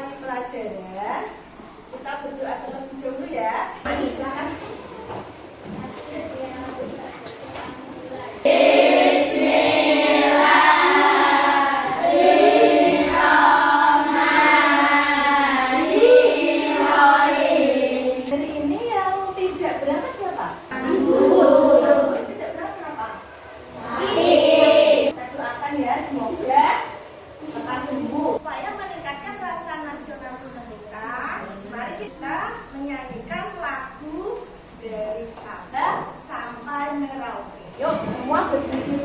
memulai pelajaran, kita berdoa terlebih dahulu ya. Silakan. Hari ini yang tidak berangkat siapa? Tidak berangkat apa? Kita doakan ya, semoga lekas sembuh. Supaya meningkatkan rasa nasionalisme kita, mari kita menyanyikan lagu dari Sabang sampai Merauke. Yuk, semua berdiri.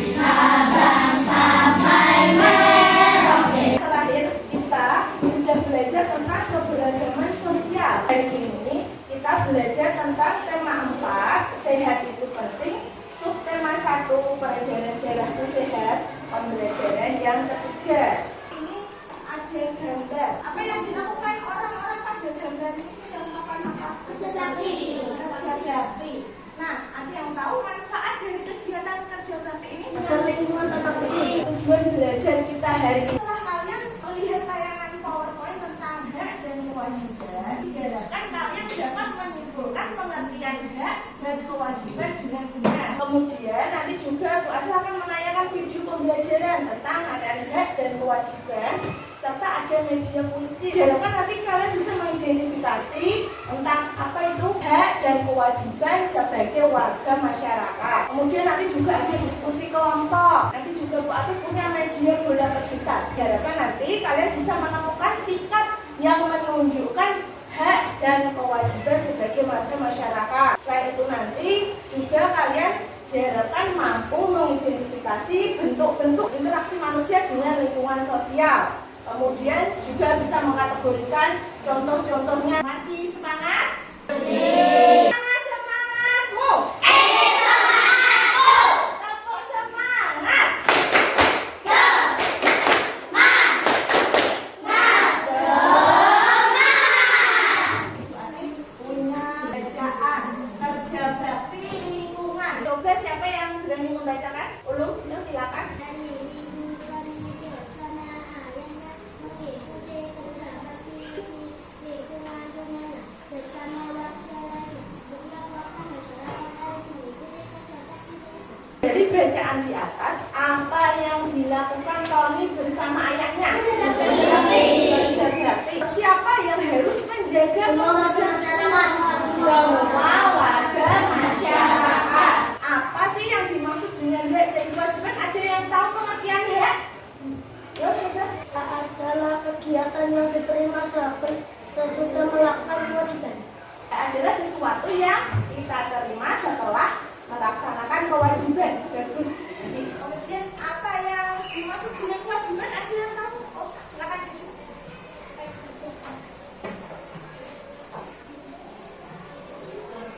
Sabang sampai Merauke. Terakhir kita sudah belajar tentang keberagaman sosial. Hari ini kita belajar tentang tema 4, sehat itu penting. Subtema 1, peredaran darahku sehat. Pembelajaran yang ketiga. Ini ada gambar. Apa yang dilakukan orang-orang pada gambar ini sudah melakukan apa? Kerja bakti. Kerja bakti. Nah, ada yang tahu manfaat dari kegiatan kerja bakti ini? Lingkungan tetap bersih. Tujuan belajar kita hari ini. Setelah kalian melihat tayangan PowerPoint tentang hak dan kewajiban, diharapkan kalian dapat menyimpulkan pengertian hak dan kewajiban dengan benar. Kemudian nanti juga Bu Asa akan menayangkan video pembelajaran tentang ada hak dan kewajiban, serta ada media puisi. Diharapkan nanti kalian bisa mengidentifikasi tentang apa itu hak dan kewajiban sebagai warga masyarakat. Kemudian nanti juga ada diskusi kelompok. Nanti juga Bu Ati punya media bola kejutan. Diharapkan nanti kalian bisa menemukan sikap yang menunjukkan hak dan kewajiban sebagai warga masyarakat. Selain itu nanti juga kalian diharapkan mampu mengidentifikasi bentuk-bentuk interaksi manusia dengan lingkungan sosial. Kemudian juga bisa mengkategorikan contoh-contohnya. Masih semangat? Semangat semangatmu. Semangatmu. Tepuk semangat. Punya bacaan kerja bakti lingkungan. Coba siapa yang berani membacakan? Ulum, silakan. Dari lingkungan bersama ayahnya mengikuti kerja bakti lingkungan dunia bersama warga lainnya. Setiap warga masyarakat harus mengikuti kerja bakti. Dari bacaan di atas, apa yang dilakukan Tony bersama ayahnya? Kerja bakti. Siapa yang harus menjaga Masyarakat. semua warga masyarakat? Apa sih yang dimaksud dengan hak dan kewajiban? Ada yang tahu pengertian hak? Yo coba. Adalah kegiatan yang diterima sesudah melakukan kewajiban. Adalah sesuatu yang kita terima setelah melaksanakan kewajiban. Bagus. Kemudian apa yang dimaksud dengan kewajiban? Ada yang tahu? Oh, silakan.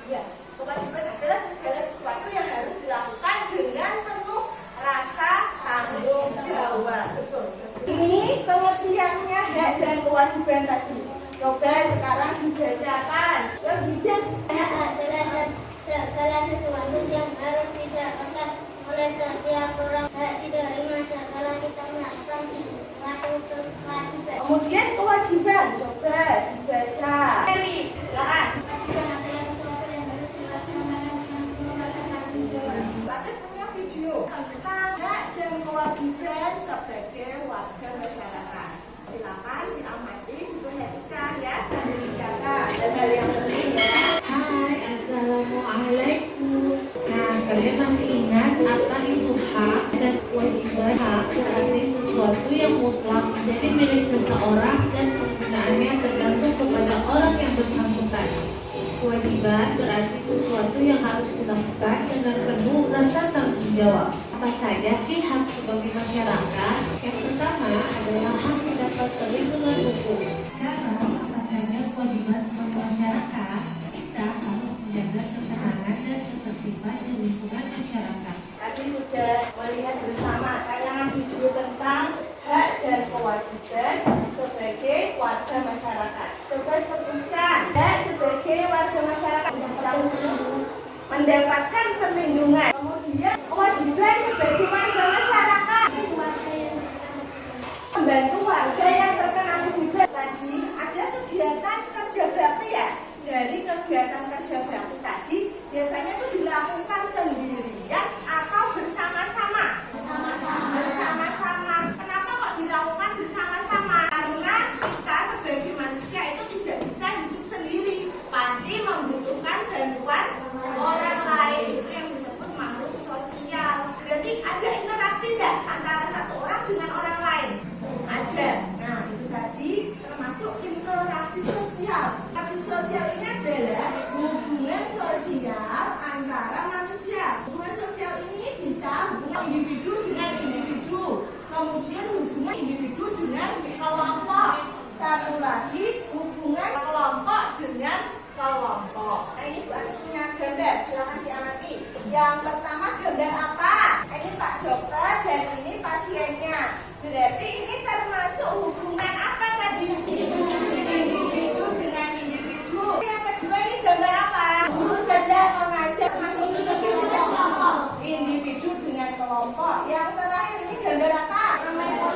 Ya, kewajiban adalah segala sesuatu yang harus dilakukan dengan penuh rasa tanggung jawab. Betul. Ini pengertiannya hak dan kewajiban tadi. Coba sekarang dibacakan. Yo, Gidan. Hak adalah segala sesuatu yang harus didapatkan oleh setiap orang. Hak diterima setelah kita melakukan suatu kewajiban. Kemudian kewajiban. Coba dibaca. Eli, silakan. Kewajiban adalah sesuatu yang harus dilaksanakan dengan penuh rasa tanggung jawab. Berarti punya video tentang hak dan kewajiban sebagai warga masyarakat. Silakan diamati, diperhatikan ya, dan dicatat. Dan hal yang penting ya. Hai, Assalamualaikum. Nah, kalian masih ingat apa itu hak dan kewajiban? Hak berarti sesuatu yang mutlak menjadi milik seseorang dan penggunaannya tergantung kepada orang yang bersangkutan. Kewajiban berarti sesuatu yang harus dilakukan dengan penuh rasa tanggung jawab. Apa saja sih hak sebagai masyarakat? Yang pertama adalah hak mendapat perlindungan hukum. Sekarang, apa saja kewajiban sebagai masyarakat? Kita harus menjaga ketenangan dan ketertiban di lingkungan masyarakat. Tadi sudah melihat bersama tayangan video tentang hak dan kewajiban sebagai warga masyarakat. Coba sebutkan hak sebagai warga masyarakat. Mendapatkan perlindungan. Kemudian kewajiban sebagai warga masyarakat. Membantu keluarga yang terkena musibah. Tadi ada kegiatan kerja bakti ya. Dari kegiatan kerja bakti tadi biasanya itu dilakukan sendirian atau bersama-sama. Bersama-sama. Kenapa kok dilakukan bersama-sama? Karena kita sebagai manusia itu tidak bisa hidup sendiri. Pasti membutuhkan bantuan orang lain. Itu yang disebut makhluk sosial. Berarti ada interaksi enggak antara satu orang dengan orang lain? Ada. Nah, itu tadi termasuk interaksi sosial. Interaksi sosial ini adalah hubungan sosial antara manusia. Hubungan sosial ini bisa hubungan individu dengan individu, kemudian hubungan individu dengan kelompok. Satu lagi hubungan kelompok dengan kelompok. Nah, ini Bu Ani punya gambar, silakan diamati. Yang pertama gambar apa? Ini Pak Dokter dan ini pasiennya. Berarti ini termasuk hubungan apa tadi? Individu dengan individu. Yang kedua ini gambar apa? Guru saja mengajar masuk individu dengan kelompok. Yang terakhir ini gambar apa?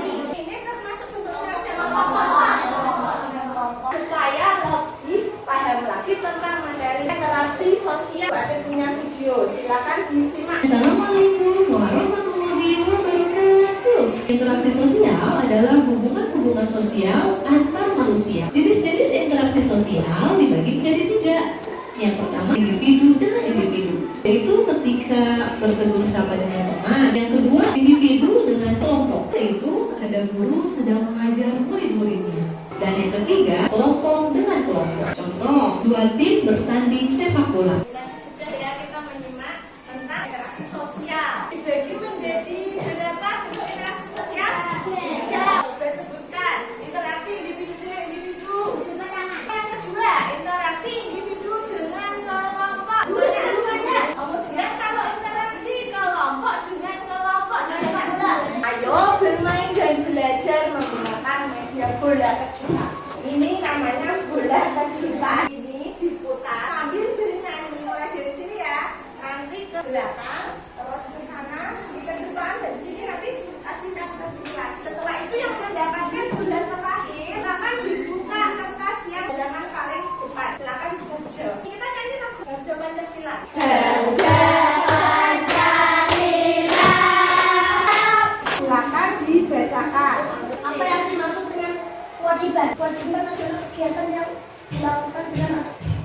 Ini termasuk bentuk interaksi kelompok dengan kelompok. Supaya lebih paham lagi tentang materi interaksi sosial, Pak punya video. Silakan disimak. Assalamualaikum warahmatullahi wabarakatuh. Interaksi sosial adalah hubungan-hubungan sosial antar manusia. Jenis-jenis interaksi sosial dibagi menjadi 3. Yang pertama individu dengan individu, yaitu ketika bertegur sapa dengan teman. Yang kedua individu dengan kelompok, yaitu ada guru sedang mengajar murid-muridnya. Dan yang ketiga kelompok dengan kelompok. Contoh, 2 tim bertanding sepak bola. Sudah ya kita menyimak tentang interaksi sosial. Dibagi menjadi berapa bentuk interaksi sosial? 3. Sudah sebutkan interaksi individu dengan individu. Yang kedua interaksi individu dengan kelompok. Kemudian kalau interaksi kelompok dengan kelompok, ayo bermain dan belajar menggunakan media bola kejutan. Ini namanya bola kejutan. Ini diputar sambil bernyanyi, mulai dari sini ya. Nanti ke belakang, terus ke sana, ke depan, dan di sini nanti asingkan ke sini lagi. Setelah itu yang mendapatkan bola terakhir, silakan dibuka kertas yang halaman paling depan. Silakan bisa dijawab. Kita nyanyi lagu Harga Pancasila. Silakan dibacakan. Apa yang dimaksud dengan kewajiban? Kewajiban adalah kegiatan yang dilakukan dengan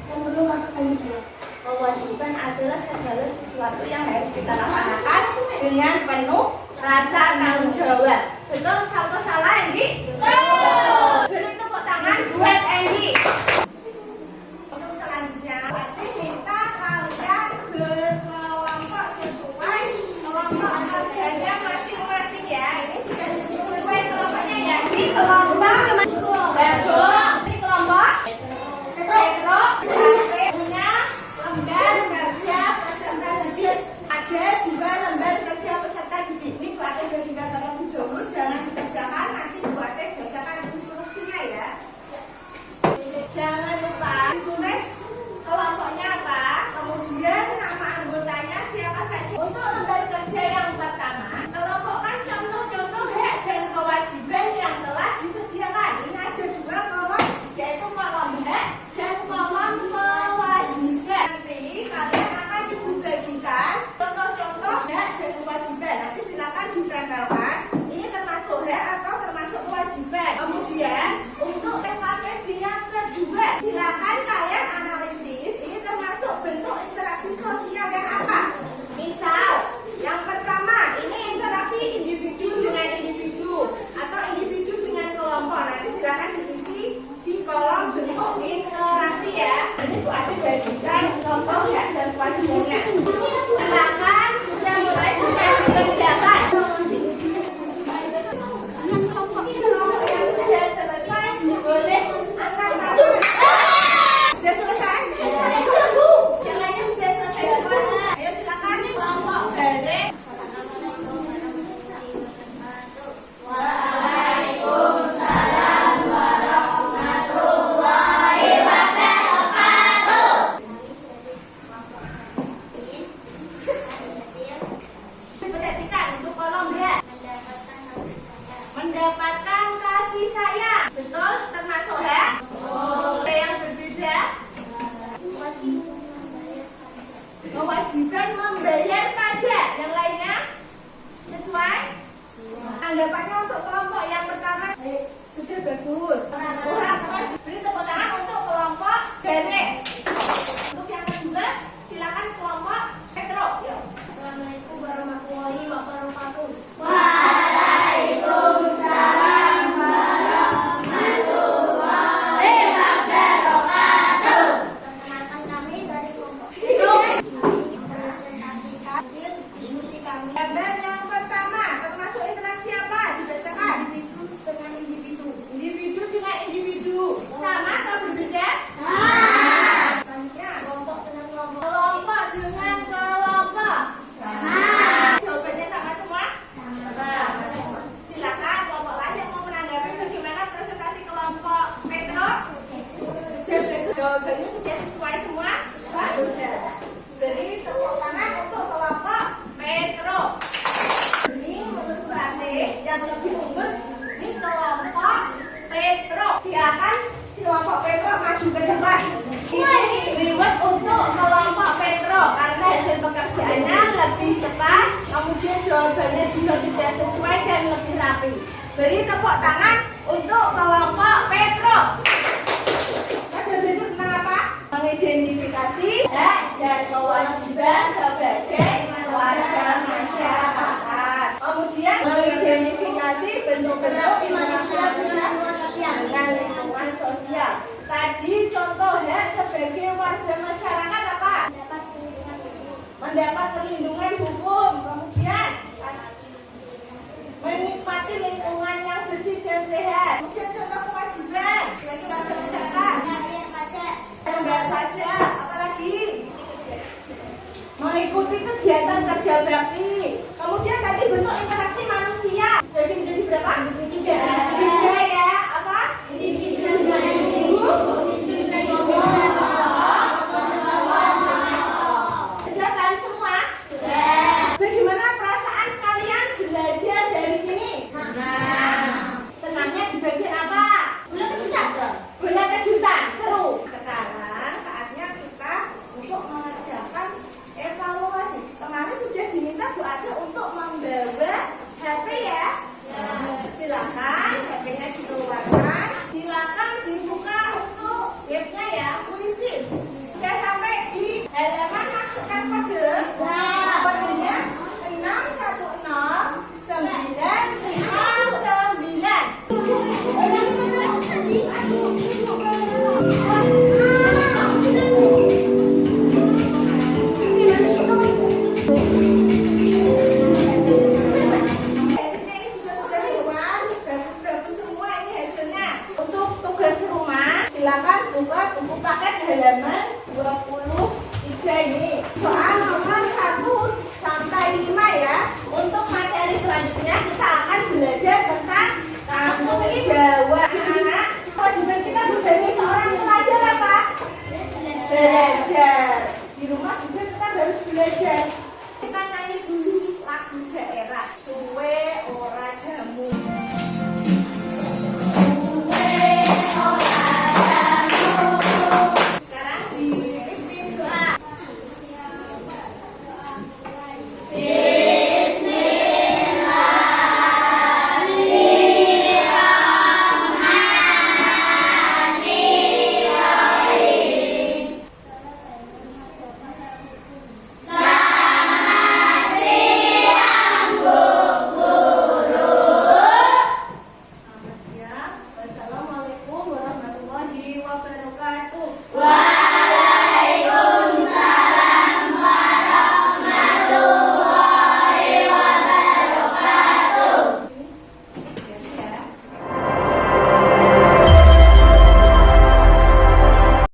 yang perlu masuk tanggung jawab. Kewajiban adalah segala sesuatu yang harus kita laksanakan dengan penuh rasa tanggung jawab. Betul atau salah, Endi? Betul. Beri tepuk tangan buat Endi. Untuk selanjutnya, berarti minta kalian berkelompok sesuai kelompok kerjanya masing-masing ya. Ini sudah sesuai kelompoknya ya. Ini kelompok bagus. Ini kelompok Petro. Punya lembar kerja peserta didik. Ada 2 lembar kerja peserta didik. Ini Bu Ate bagikan terlebih dahulu, jangan dikerjakan, nanti Bu Ate bacakan instruksinya ya. Jangan lupa ditulis kelompoknya apa, kemudian nama anggotanya siapa saja. Untuk lembar kerja yang pertama, kelompokkan contoh-contoh hak dan kewajiban yang telah disediakan. Ini ada 2 kolom, yaitu kolom hak dan kolom kewajiban. Nanti kalian akan dibagikan contoh-contoh hak dan kewajiban. Nanti silakan ditempelkan. Ini termasuk hak atau termasuk kewajiban. Kemudian untuk PKPD yang kedua, silakan kalian analisis. Ini termasuk bentuk interaksi sosial yang apa? Misal, yang pertama ini interaksi individu dengan individu atau individu dengan kelompok. Nanti silakan diisi di kolom bentuk interaksi ya. Ini Bu Ate bagikan contoh hak dan kewajibannya. Silakan sudah mulai bisa dikerjakan. Kelompok yang sudah selesai tangan untuk kelompok Petro. Ada belajar tentang apa? Mengidentifikasi hak dan kewajiban sebagai warga masyarakat. Kemudian mengidentifikasi bentuk-bentuk interaksi dengan lingkungan sosial. Tadi contoh hak sebagai warga masyarakat apa? Mendapat perlindungan hukum. Kemudian menikmati lingkungan yang bersih dan sehat. Kemudian contoh kewajiban bagi warga masyarakat. Membayar pajak. Apalagi mengikuti kegiatan kerja bakti. Kemudian tadi bentuk interaksi manusia jadi menjadi berapa? Tiga ya. Apa? Sudah kan semua? Bagaimana perasaan kalian belajar dari ini? Senangnya di bagian apa? Bola kejutan, seru. Sekarang saatnya kita untuk mengerjakan evaluasi. Kemarin sudah diminta Bu Ada untuk membawa HP ya. Silakan HP-nya dikeluarkan. Silakan dibuka untuk webnya ya, Puisis. Sudah sampai di halaman masukkan kode. Kodenya 6109559. Hasilnya ini juga sudah keluar, bagus-bagus semua ini hasilnya. Untuk tugas rumah, silakan buka buku paket halaman 20.